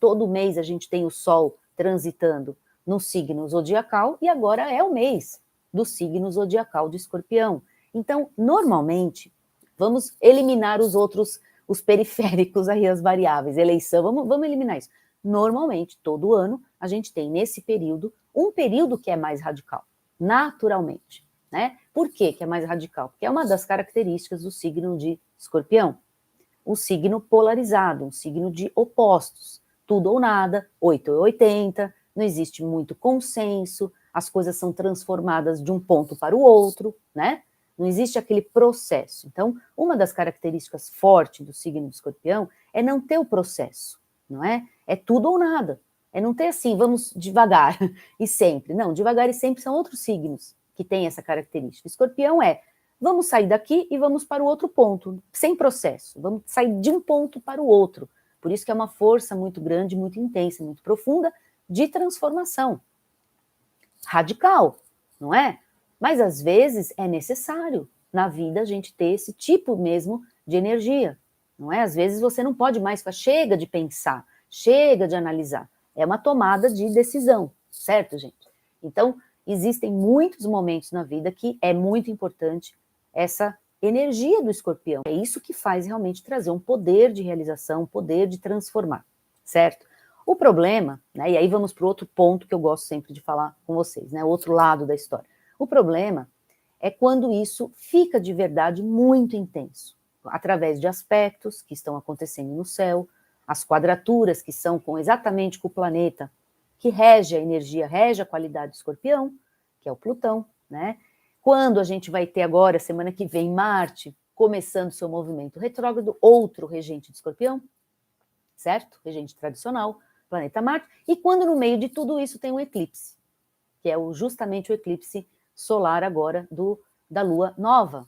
todo mês a gente tem o Sol transitando no signo zodiacal, e agora é o mês do signo zodiacal de Escorpião. Então, normalmente, vamos eliminar os periféricos aí, as variáveis, eleição, vamos eliminar isso. Normalmente, todo ano, a gente tem nesse período, um período que é mais radical, naturalmente, né? Por que é mais radical? Porque é uma das características do signo de Escorpião. Um signo polarizado, um signo de opostos, tudo ou nada, 8 ou 80, não existe muito consenso, as coisas são transformadas de um ponto para o outro, né? Não existe aquele processo. Então, uma das características fortes do signo de Escorpião é não ter o processo, não é? É tudo ou nada. É não ter assim, vamos devagar e sempre. Não, devagar e sempre são outros signos que têm essa característica. Escorpião é, vamos sair daqui e vamos para o outro ponto, sem processo. Vamos sair de um ponto para o outro. Por isso que é uma força muito grande, muito intensa, muito profunda de transformação. Radical, não é? Mas às vezes é necessário na vida a gente ter esse tipo mesmo de energia, não é? Às vezes você não pode mais falar, chega de pensar, chega de analisar. É uma tomada de decisão, certo, gente? Então, existem muitos momentos na vida que é muito importante essa energia do Escorpião. É isso que faz realmente trazer um poder de realização, um poder de transformar, certo? O problema, né, e aí vamos para o outro ponto que eu gosto sempre de falar com vocês, né, o outro lado da história. O problema é quando isso fica de verdade muito intenso, através de aspectos que estão acontecendo no céu, as quadraturas que são exatamente com o planeta que rege a energia, rege a qualidade do Escorpião, que é o Plutão, né? Quando a gente vai ter agora, semana que vem, Marte começando seu movimento retrógrado, outro regente de Escorpião, certo? Regente tradicional, planeta Marte, e quando no meio de tudo isso tem um eclipse, que é justamente o eclipse solar agora da Lua Nova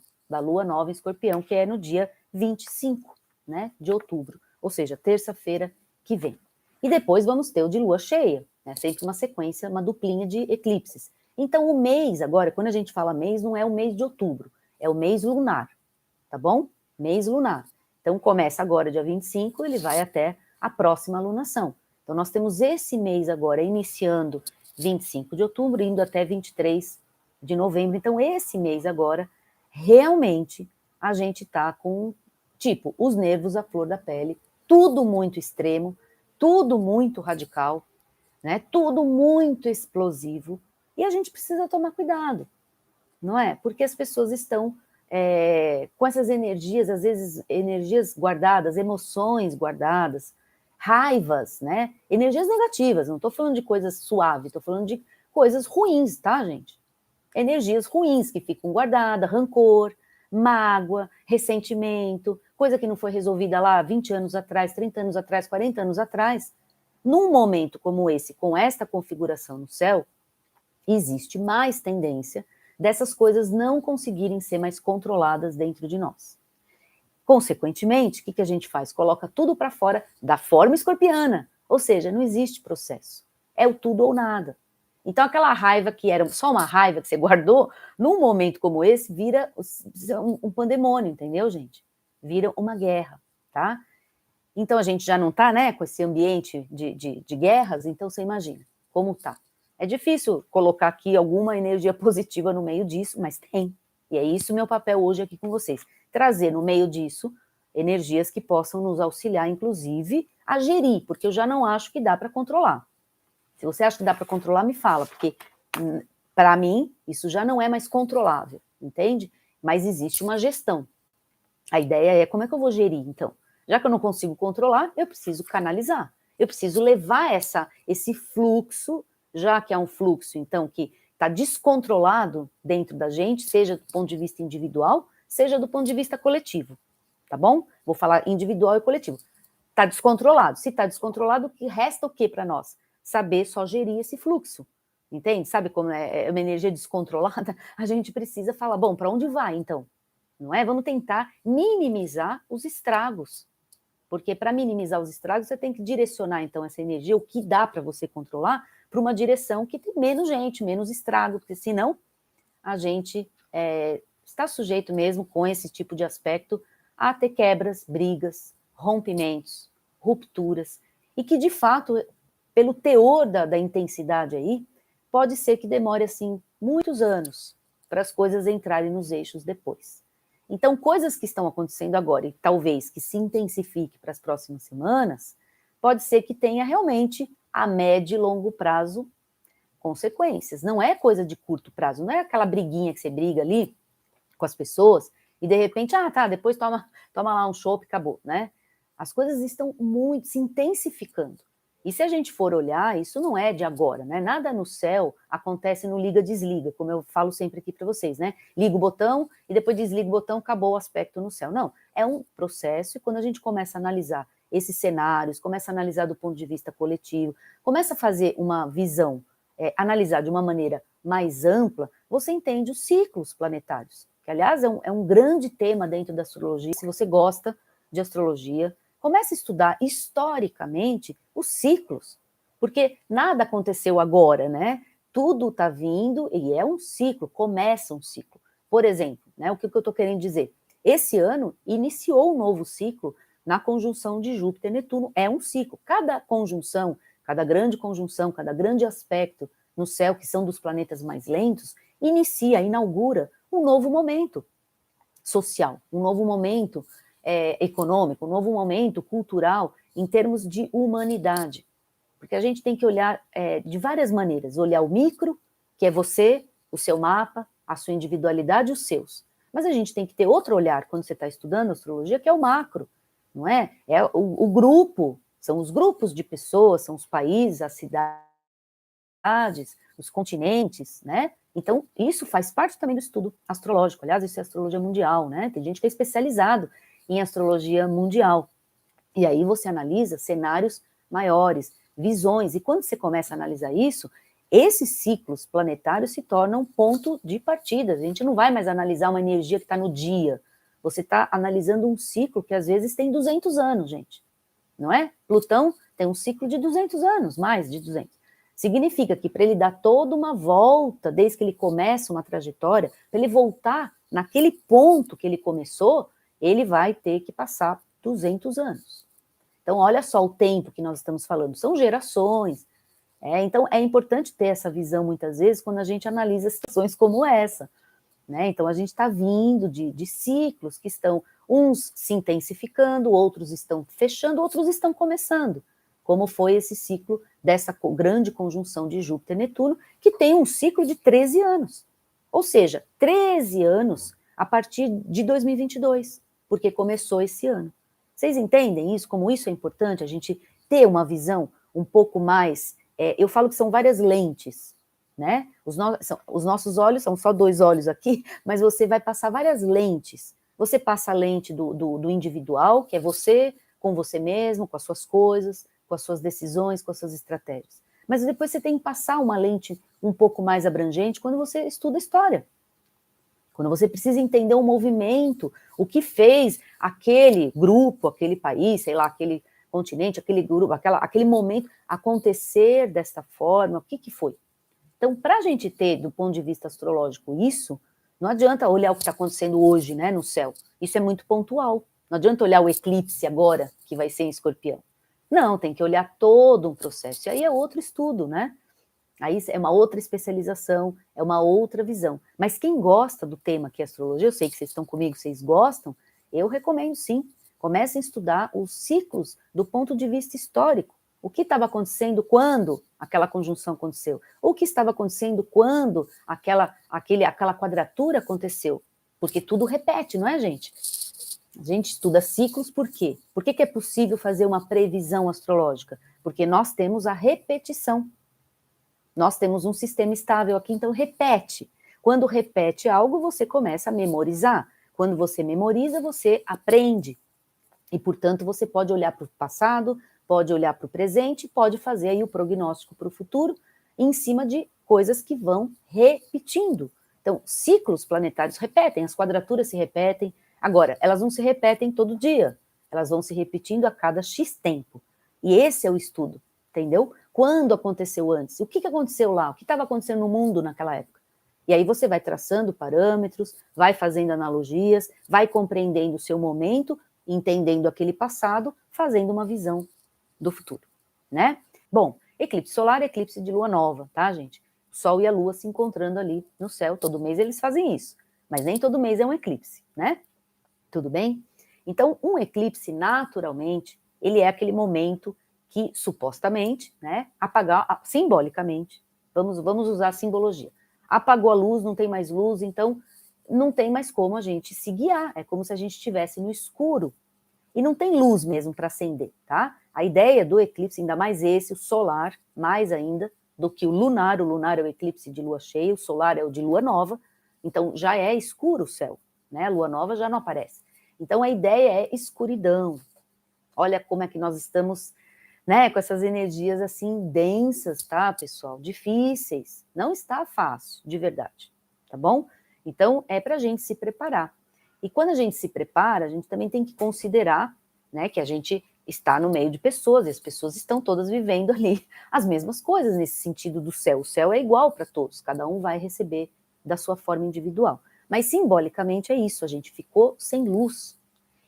em Escorpião, que é no dia 25, né, de outubro, ou seja, terça-feira que vem. E depois vamos ter o de Lua cheia, né, sempre uma sequência, uma duplinha de eclipses. Então o mês agora, quando a gente fala mês, não é o mês de outubro, é o mês lunar, tá bom? Mês lunar. Então começa agora dia 25, ele vai até a próxima lunação. Então nós temos esse mês agora iniciando 25 de outubro, indo até 23 de novembro. Então esse mês agora, realmente, a gente tá com, tipo, os nervos à flor da pele, tudo muito extremo, tudo muito radical, né? Tudo muito explosivo, e a gente precisa tomar cuidado, não é? Porque as pessoas estão com essas energias, às vezes energias guardadas, emoções guardadas, raivas, né? Energias negativas, não estou falando de coisas suaves, estou falando de coisas ruins, tá, gente? Energias ruins que ficam guardadas, rancor, mágoa, ressentimento, coisa que não foi resolvida lá 20 anos atrás, 30 anos atrás, 40 anos atrás. Num momento como esse, com esta configuração no céu, existe mais tendência dessas coisas não conseguirem ser mais controladas dentro de nós. Consequentemente, o que a gente faz? Coloca tudo para fora da forma escorpiana, ou seja, não existe processo. É o tudo ou nada. Então, aquela raiva que era só uma raiva que você guardou, num momento como esse, vira um pandemônio, entendeu, gente? Vira uma guerra, tá? Então, a gente já não está, né, com esse ambiente de guerras, então você imagina como tá. É difícil colocar aqui alguma energia positiva no meio disso, mas tem. E é isso meu papel hoje aqui com vocês. Trazer no meio disso energias que possam nos auxiliar, inclusive, a gerir, porque eu já não acho que dá para controlar. Se você acha que dá para controlar, me fala, porque para mim isso já não é mais controlável, entende? Mas existe uma gestão. A ideia é como é que eu vou gerir, então? Já que eu não consigo controlar, eu preciso canalizar. Eu preciso levar esse fluxo, já que é um fluxo, então, que está descontrolado dentro da gente, seja do ponto de vista individual, seja do ponto de vista coletivo, tá bom? Vou falar individual e coletivo. Está descontrolado. Se está descontrolado, resta o que para nós? Saber só gerir esse fluxo, entende? Sabe como é uma energia descontrolada? A gente precisa falar, bom, para onde vai, então? Não é? Vamos tentar minimizar os estragos, porque para minimizar os estragos você tem que direcionar então essa energia, o que dá para você controlar, para uma direção que tem menos gente, menos estrago, porque senão a gente está sujeito mesmo com esse tipo de aspecto a ter quebras, brigas, rompimentos, rupturas, e que, de fato, pelo teor da intensidade aí, pode ser que demore, assim, muitos anos para as coisas entrarem nos eixos depois. Então, coisas que estão acontecendo agora e talvez que se intensifique para as próximas semanas, pode ser que tenha realmente a médio e longo prazo consequências. Não é coisa de curto prazo, não é aquela briguinha que você briga ali com as pessoas e de repente, tá, depois toma lá um chopp e acabou, né? As coisas estão muito se intensificando. E se a gente for olhar, isso não é de agora, né? Nada no céu acontece no liga-desliga, como eu falo sempre aqui para vocês, né? Liga o botão e depois desliga o botão, acabou o aspecto no céu. Não, é um processo e quando a gente começa a analisar esses cenários, começa a analisar do ponto de vista coletivo, começa a fazer uma visão, analisar de uma maneira mais ampla, você entende os ciclos planetários, que aliás é um grande tema dentro da astrologia. Se você gosta de astrologia, comece a estudar historicamente os ciclos, porque nada aconteceu agora, né? Tudo está vindo e é um ciclo, começa um ciclo. Por exemplo, né, o que eu estou querendo dizer? Esse ano iniciou um novo ciclo na conjunção de Júpiter e Netuno, é um ciclo. Cada conjunção, cada grande aspecto no céu, que são dos planetas mais lentos, inaugura um novo momento social, um novo momento econômico, um novo momento cultural em termos de humanidade. Porque a gente tem que olhar de várias maneiras, olhar o micro, que é você, o seu mapa, a sua individualidade e os seus. Mas a gente tem que ter outro olhar quando você está estudando astrologia, que é o macro, não é? É o grupo, são os grupos de pessoas, são os países, as cidades, os continentes, né? Então, isso faz parte também do estudo astrológico. Aliás, isso é astrologia mundial, né? Tem gente que é especializado em astrologia mundial. E aí você analisa cenários maiores, visões. E quando você começa a analisar isso, esses ciclos planetários se tornam ponto de partida. A gente não vai mais analisar uma energia que está no dia. Você está analisando um ciclo que às vezes tem 200 anos, gente. Não é? Plutão tem um ciclo de 200 anos, mais de 200. Significa que para ele dar toda uma volta, desde que ele começa uma trajetória, para ele voltar naquele ponto que ele começou, ele vai ter que passar 200 anos. Então, olha só o tempo que nós estamos falando, são gerações. Então, é importante ter essa visão, muitas vezes, quando a gente analisa situações como essa. Né? Então, a gente está vindo de ciclos que estão, uns se intensificando, outros estão fechando, outros estão começando, como foi esse ciclo dessa grande conjunção de Júpiter e Netuno, que tem um ciclo de 13 anos. Ou seja, 13 anos a partir de 2022, porque começou esse ano. Vocês entendem isso? Como isso é importante, a gente ter uma visão um pouco mais... eu falo que são várias lentes, né? Os nossos olhos, são só 2 olhos aqui, mas você vai passar várias lentes. Você passa a lente do individual, que é você, com você mesmo, com as suas coisas, com as suas decisões, com as suas estratégias. Mas depois você tem que passar uma lente um pouco mais abrangente quando você estuda história. Quando você precisa entender o movimento, o que fez aquele grupo, aquele país, sei lá, aquele continente, aquele grupo, aquele momento acontecer desta forma, o que foi? Então, para a gente ter, do ponto de vista astrológico, isso, não adianta olhar o que está acontecendo hoje, né, no céu. Isso é muito pontual. Não adianta olhar o eclipse agora, que vai ser em Escorpião. Não, tem que olhar todo um processo. E aí é outro estudo, né? Aí é uma outra especialização, é uma outra visão. Mas quem gosta do tema que é astrologia, eu sei que vocês estão comigo, vocês gostam, eu recomendo sim. Comecem a estudar os ciclos do ponto de vista histórico. O que estava acontecendo quando aquela conjunção aconteceu? O que estava acontecendo quando aquela quadratura aconteceu? Porque tudo repete, não é, gente? A gente estuda ciclos por quê? Por que é possível fazer uma previsão astrológica? Porque nós temos a repetição. Nós temos um sistema estável aqui, então repete. Quando repete algo, você começa a memorizar. Quando você memoriza, você aprende. E, portanto, você pode olhar para o passado, pode olhar para o presente, pode fazer aí o prognóstico para o futuro em cima de coisas que vão repetindo. Então, ciclos planetários repetem, as quadraturas se repetem. Agora, elas não se repetem todo dia, elas vão se repetindo a cada X tempo. E esse é o estudo, entendeu? Quando aconteceu antes? O que aconteceu lá? O que estava acontecendo no mundo naquela época? E aí você vai traçando parâmetros, vai fazendo analogias, vai compreendendo o seu momento, entendendo aquele passado, fazendo uma visão do futuro. né? Bom, eclipse solar é eclipse de lua nova, tá, gente? O Sol e a Lua se encontrando ali no céu, todo mês eles fazem isso, mas nem todo mês é um eclipse, né? Tudo bem? Então, um eclipse, naturalmente, ele é aquele momento que, supostamente, né, apagar, simbolicamente, vamos usar a simbologia. Apagou a luz, não tem mais luz, então não tem mais como a gente se guiar, é como se a gente estivesse no escuro, e não tem luz mesmo para acender, tá? A ideia do eclipse, ainda mais esse, o solar, mais ainda, do que o lunar é o eclipse de lua cheia, o solar é o de lua nova, então já é escuro o céu, né? A lua nova já não aparece. Então a ideia é escuridão. Olha como é que nós estamos, né, com essas energias assim densas, tá, pessoal? Difíceis. Não está fácil, de verdade, tá bom? Então é para a gente se preparar. E quando a gente se prepara, a gente também tem que considerar, né, que a gente está no meio de pessoas, e as pessoas estão todas vivendo ali as mesmas coisas nesse sentido do céu. O céu é igual para todos, cada um vai receber da sua forma individual. Mas simbolicamente é isso, a gente ficou sem luz.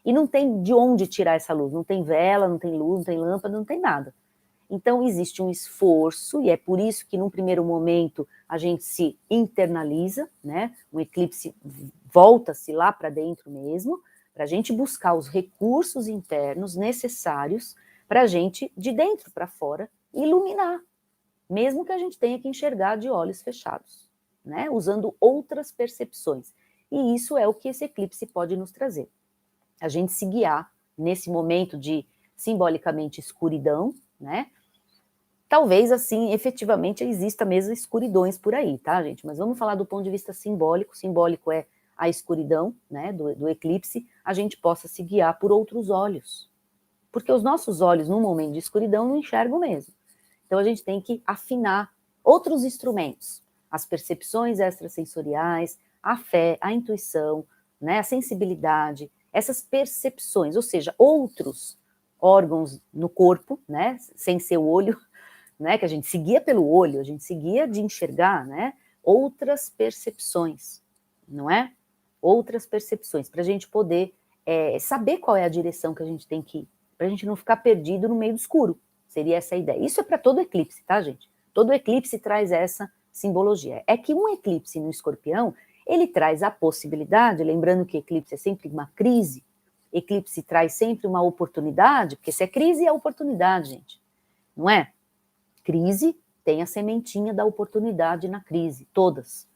E não tem de onde tirar essa luz, não tem vela, não tem luz, não tem lâmpada, não tem nada. Então existe um esforço, e é por isso que num primeiro momento a gente se internaliza, né? Um eclipse volta-se lá para dentro mesmo, para a gente buscar os recursos internos necessários para a gente, de dentro para fora, iluminar, mesmo que a gente tenha que enxergar de olhos fechados, né? Usando outras percepções. E isso é o que esse eclipse pode nos trazer. A gente se guiar nesse momento de, simbolicamente, escuridão, né? Talvez, assim, efetivamente exista mesmo escuridões por aí, tá, gente? Mas vamos falar do ponto de vista simbólico. Simbólico é a escuridão, né, do eclipse, a gente possa se guiar por outros olhos. Porque os nossos olhos, num momento de escuridão, não enxergam mesmo. Então, a gente tem que afinar outros instrumentos. As percepções extrasensoriais, a fé, a intuição, né, a sensibilidade, essas percepções, ou seja, outros órgãos no corpo, né, sem ser o olho, né, que a gente seguia pelo olho, a gente seguia de enxergar, né, outras percepções, não é? Outras percepções, para a gente poder saber qual é a direção que a gente tem que ir, para a gente não ficar perdido no meio do escuro, seria essa a ideia. Isso é para todo eclipse, tá, gente? Todo eclipse traz essa simbologia. É que um eclipse no escorpião, ele traz a possibilidade, lembrando que eclipse é sempre uma crise, eclipse traz sempre uma oportunidade, porque se é crise é oportunidade, gente, não é? Crise tem a sementinha da oportunidade na crise, todas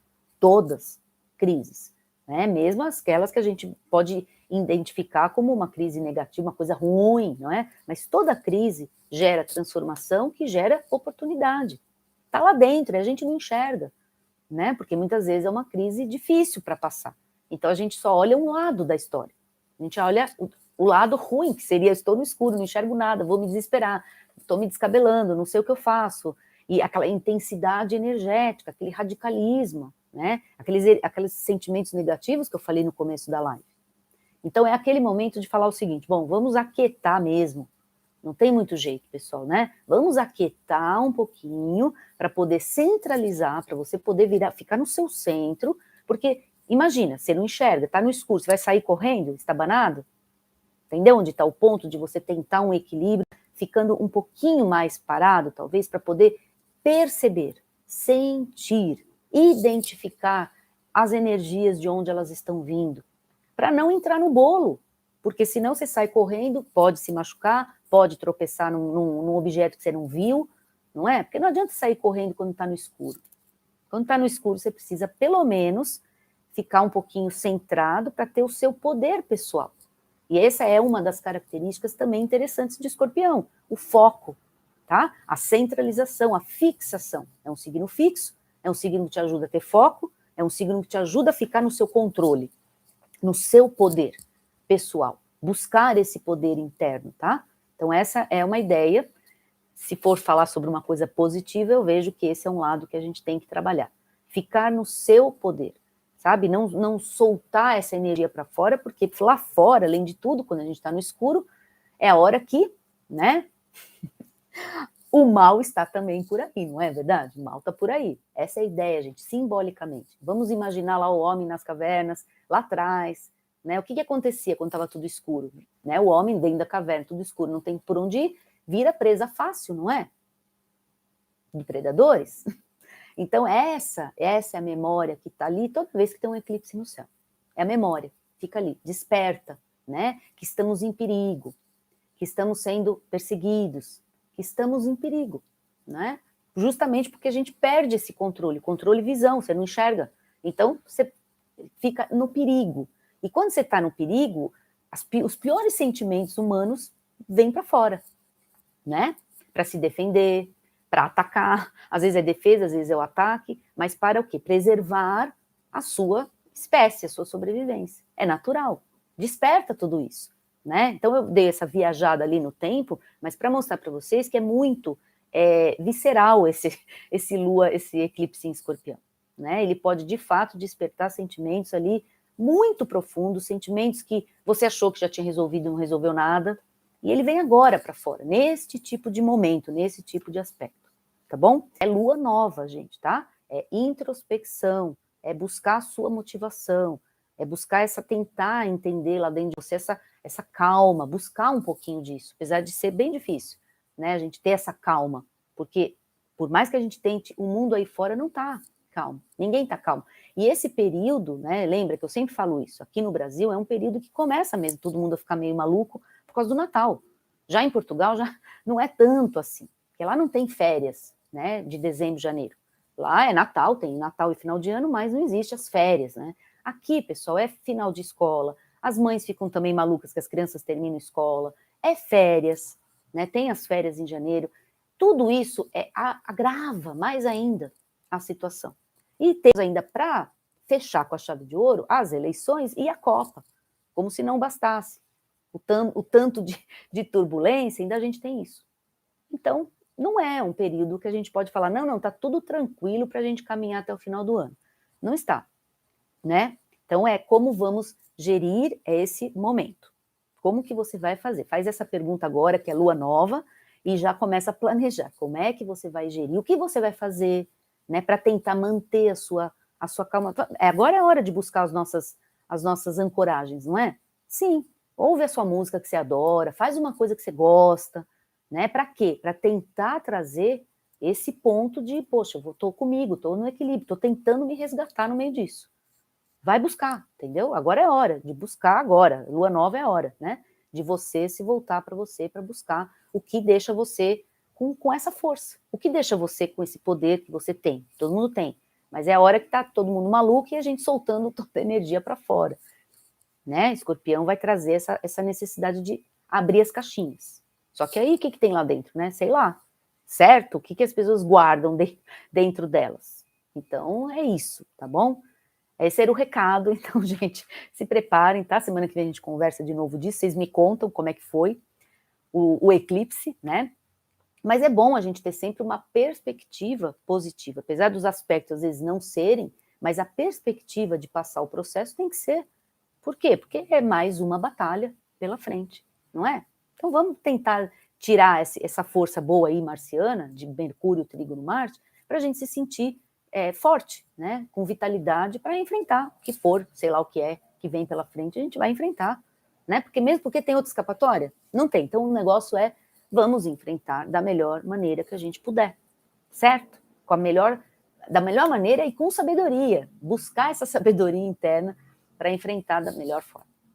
crises, né? Mesmo aquelas que a gente pode identificar como uma crise negativa, uma coisa ruim, não é? Mas toda crise gera transformação que gera oportunidade. Está lá dentro, e a gente não enxerga, né? Porque muitas vezes é uma crise difícil para passar. Então a gente só olha um lado da história. A gente olha o lado ruim, que seria estou no escuro, não enxergo nada, vou me desesperar, estou me descabelando, não sei o que eu faço. E aquela intensidade energética, aquele radicalismo, né? Aqueles sentimentos negativos que eu falei no começo da live. Então é aquele momento de falar o seguinte, bom, vamos aquietar mesmo. Não tem muito jeito, pessoal, né? Vamos aquietar um pouquinho para poder centralizar, para você poder ficar no seu centro, porque imagina, você não enxerga, está no escuro, você vai sair correndo, estabanado? Entendeu onde está o ponto de você tentar um equilíbrio, ficando um pouquinho mais parado, talvez, para poder perceber, sentir, identificar as energias de onde elas estão vindo, para não entrar no bolo, porque senão você sai correndo, pode se machucar, pode tropeçar num objeto que você não viu, não é? Porque não adianta sair correndo quando está no escuro. Quando está no escuro, você precisa, pelo menos, ficar um pouquinho centrado para ter o seu poder pessoal. E essa é uma das características também interessantes de Escorpião, o foco, tá? A centralização, a fixação. É um signo fixo, é um signo que te ajuda a ter foco, é um signo que te ajuda a ficar no seu controle, no seu poder pessoal, buscar esse poder interno, tá? Então essa é uma ideia. Se for falar sobre uma coisa positiva, eu vejo que esse é um lado que a gente tem que trabalhar. Ficar no seu poder, sabe? Não soltar essa energia para fora, porque lá fora, além de tudo, quando a gente está no escuro, é a hora que, né? O mal está também por aí, não é verdade? O mal está por aí. Essa é a ideia, gente, simbolicamente. Vamos imaginar lá o homem nas cavernas, lá atrás, né? O que acontecia quando estava tudo escuro? Né? O homem dentro da caverna, tudo escuro, não tem por onde ir, vira presa fácil, não é? De predadores. Então, essa é a memória que está ali toda vez que tem um eclipse no céu. É a memória, fica ali, desperta, né? Que estamos em perigo, que estamos sendo perseguidos, que estamos em perigo, né? Justamente porque a gente perde esse controle e visão, você não enxerga. Então, você fica no perigo. E quando você está no perigo, os piores sentimentos humanos vêm para fora, né? Para se defender, para atacar. Às vezes é defesa, às vezes é o ataque, mas para o quê? Preservar a sua espécie, a sua sobrevivência. É natural. Desperta tudo isso, né? Então eu dei essa viajada ali no tempo, mas para mostrar para vocês que é muito visceral esse eclipse em Escorpião, né? Ele pode de fato despertar sentimentos ali muito profundos, sentimentos que você achou que já tinha resolvido e não resolveu nada, e ele vem agora para fora, neste tipo de momento, nesse tipo de aspecto, tá bom? É lua nova, gente, tá? É introspecção, é buscar a sua motivação, é buscar tentar entender lá dentro de você essa calma, buscar um pouquinho disso, apesar de ser bem difícil, né? A gente ter essa calma, porque por mais que a gente tente, o mundo aí fora não tá calmo, ninguém tá calmo. E esse período, né, lembra que eu sempre falo isso, aqui no Brasil é um período que começa mesmo todo mundo a ficar meio maluco por causa do Natal. Já em Portugal já não é tanto assim, porque lá não tem férias, né, de dezembro, janeiro. Lá é Natal, tem Natal e final de ano, mas não existe as férias, né? Aqui, pessoal, é final de escola, as mães ficam também malucas que as crianças terminam escola, é férias, né? Tem as férias em janeiro. Tudo isso agrava mais ainda a situação. E temos ainda para fechar com a chave de ouro as eleições e a Copa, como se não bastasse. O tanto de turbulência, ainda a gente tem isso. Então, não é um período que a gente pode falar, não, está tudo tranquilo para a gente caminhar até o final do ano. Não está, né? Então, como vamos gerir esse momento. Como que você vai fazer? Faz essa pergunta agora, que é lua nova, e já começa a planejar. Como é que você vai gerir? O que você vai fazer, né, para tentar manter a sua calma? Agora é a hora de buscar as nossas ancoragens, não é? Sim, ouve a sua música que você adora, faz uma coisa que você gosta, né? Para quê? Para tentar trazer esse ponto de, poxa, eu estou comigo, estou no equilíbrio, estou tentando me resgatar no meio disso. Vai buscar, entendeu? Agora é hora de buscar agora. Lua nova é a hora, né? De você se voltar para você, para buscar o que deixa você com essa força. O que deixa você com esse poder que você tem. Todo mundo tem. Mas é a hora que tá todo mundo maluco e a gente soltando toda a energia para fora. Né? Escorpião vai trazer essa necessidade de abrir as caixinhas. Só que aí o que tem lá dentro, né? Sei lá. Certo? O que as pessoas guardam dentro delas? Então é isso, tá bom? Esse era o recado, então, gente, se preparem, tá? Semana que vem a gente conversa de novo disso, vocês me contam como é que foi o eclipse, né? Mas é bom a gente ter sempre uma perspectiva positiva, apesar dos aspectos às vezes não serem, mas a perspectiva de passar o processo tem que ser. Por quê? Porque é mais uma batalha pela frente, não é? Então vamos tentar tirar essa força boa aí marciana, de Mercúrio, Trígono, Marte, para a gente se sentir forte, né? Com vitalidade para enfrentar o que for, sei lá o que é, que vem pela frente, a gente vai enfrentar, né? Porque tem outra escapatória? Não tem. Então o negócio vamos enfrentar da melhor maneira que a gente puder, certo? Da melhor maneira e com sabedoria, buscar essa sabedoria interna para enfrentar da melhor forma.